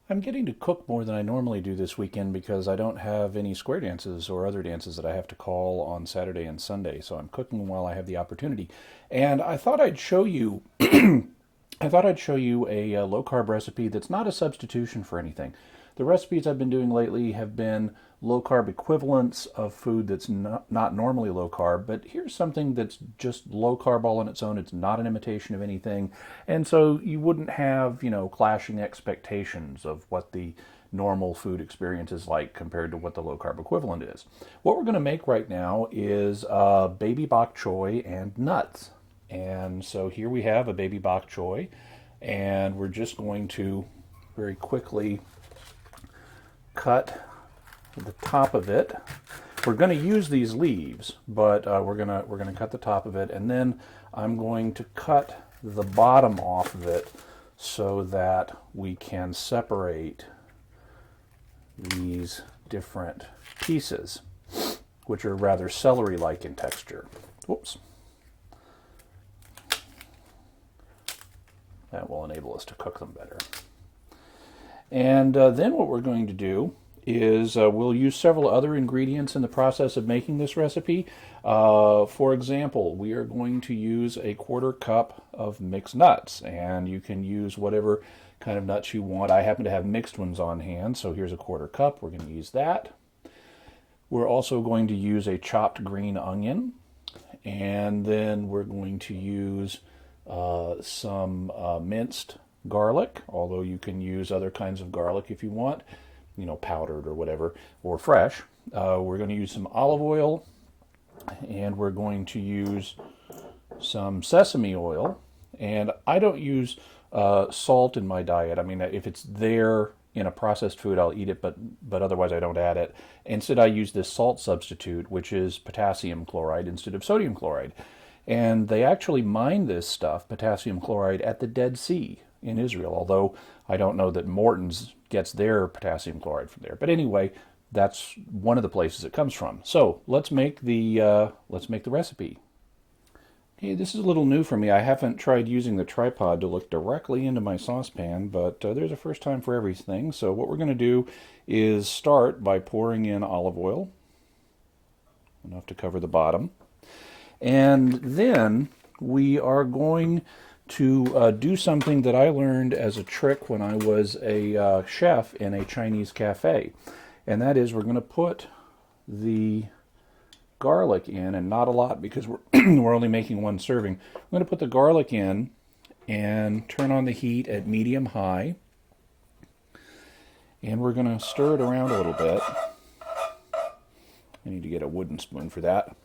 I'm getting to cook more than I normally do this weekend because I don't have any square dances or other dances that I have to call on Saturday and Sunday. So I'm cooking while I have the opportunity. And I thought I'd show you a low carb recipe that's not a substitution for anything. The recipes I've been doing lately have been low carb equivalents of food that's not normally low carb, but here's something that's just low carb all on its own. It's not an imitation of anything. And so you wouldn't have, clashing expectations of what the normal food experience is like compared to what the low carb equivalent is. What we're going to make right now is baby bok choy and nuts. And so here we have a baby bok choy, and we're just going to very quickly cut the top of it. We're going to use these leaves, but we're gonna cut the top of it, and then I'm going to cut the bottom off of it so that we can separate these different pieces, which are rather celery-like in texture. Whoops. That will enable us to cook them better. And then what we're going to do is we'll use several other ingredients in the process of making this recipe. For example, we are going to use a 1/4 cup of mixed nuts, and you can use whatever kind of nuts you want. I happen to have mixed ones on hand, so here's a 1/4 cup. We're going to use that. We're also going to use a chopped green onion, and then we're going to use some minced garlic, although you can use other kinds of garlic if you want, powdered or whatever, or fresh. We're going to use some olive oil, and we're going to use some sesame oil. And I don't use salt in my diet. I mean, if it's there in a processed food, I'll eat it, but otherwise I don't add it. Instead, I use this salt substitute, which is potassium chloride instead of sodium chloride. And they actually mine this stuff, potassium chloride, at the Dead Sea in Israel, although I don't know that Morton's gets their potassium chloride from there. But anyway, that's one of the places it comes from. So let's make the recipe. Okay, this is a little new for me. I haven't tried using the tripod to look directly into my saucepan, but there's a first time for everything. So what we're going to do is start by pouring in olive oil, enough to cover the bottom. And then we are going to do something that I learned as a trick when I was a chef in a Chinese cafe. And that is we're going to put the garlic in, and not a lot because we're, we're only making one serving. We're going to put the garlic in and turn on the heat at medium-high. And we're going to stir it around a little bit. I need to get a wooden spoon for that.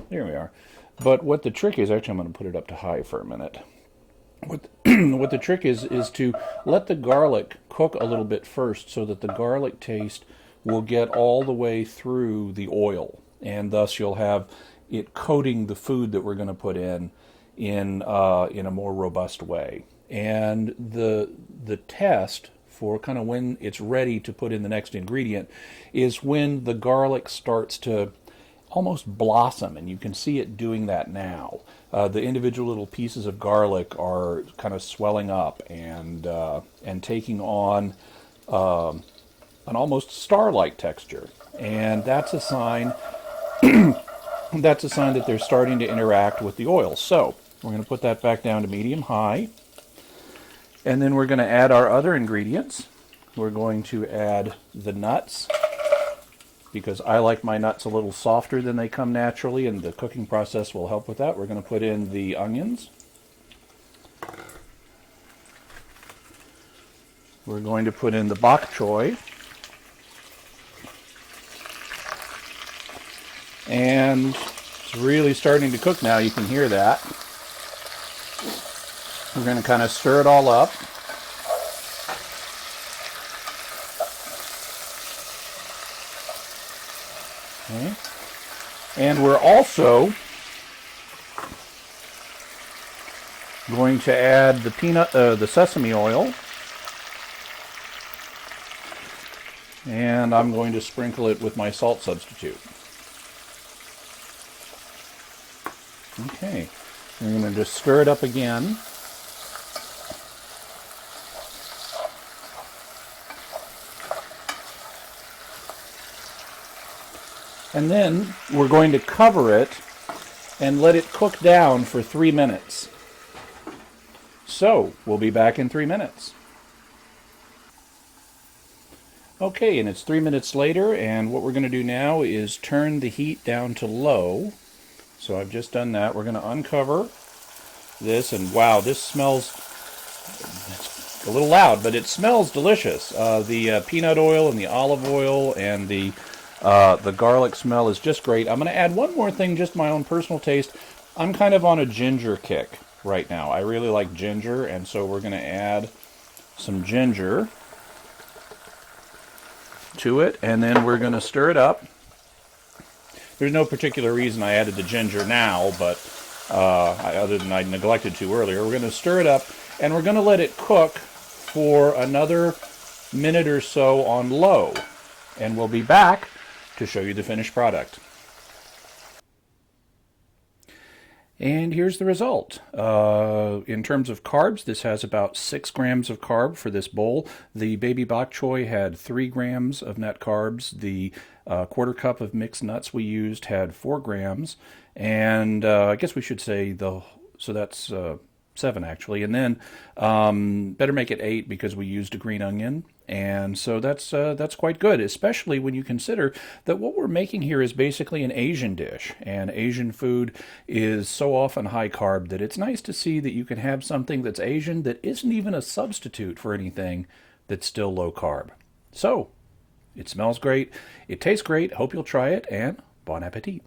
There we are. But what the trick is, actually I'm going to put it up to high for a minute. What the trick is to let the garlic cook a little bit first so that the garlic taste will get all the way through the oil. And thus you'll have it coating the food that we're going to put in a more robust way. And the test for kind of when it's ready to put in the next ingredient is when the garlic starts to almost blossom, and you can see it doing that now. The individual little pieces of garlic are kind of swelling up and taking on an almost star-like texture, and that's a sign. That's a sign that they're starting to interact with the oil. So we're going to put that back down to medium-high, and then we're going to add our other ingredients. We're going to add the nuts, because I like my nuts a little softer than they come naturally, and the cooking process will help with that. We're going to put in the onions. We're going to put in the bok choy. And it's really starting to cook now. You can hear that. We're going to kind of stir it all up. Okay. And we're also going to add the sesame oil, and I'm going to sprinkle it with my salt substitute. Okay, We're going to just stir it up again. And then we're going to cover it and let it cook down for 3 minutes. So, we'll be back in 3 minutes. Okay, and it's 3 minutes later, and what we're going to do now is turn the heat down to low. So I've just done that. We're going to uncover this, and wow, this smells, it's a little loud, but it smells delicious. The peanut oil and the olive oil and the garlic smell is just great. I'm going to add one more thing, just my own personal taste. I'm kind of on a ginger kick right now. I really like ginger, and so we're going to add some ginger to it, and then we're going to stir it up. There's no particular reason I added the ginger now, but other than I neglected to earlier. We're going to stir it up, and we're going to let it cook for another minute or so on low, and we'll be back to show you the finished product. And here's the result. In terms of carbs, this has about 6 grams of carb for this bowl. The baby bok choy had 3 grams of net carbs. The quarter cup of mixed nuts we used had 4 grams. And I guess we should say so that's 7 actually. And then better make it 8 because we used a green onion. And so that's quite good, especially when you consider that what we're making here is basically an Asian dish. And Asian food is so often high carb that it's nice to see that you can have something that's Asian that isn't even a substitute for anything that's still low carb. So, it smells great, it tastes great, hope you'll try it, and bon appetit.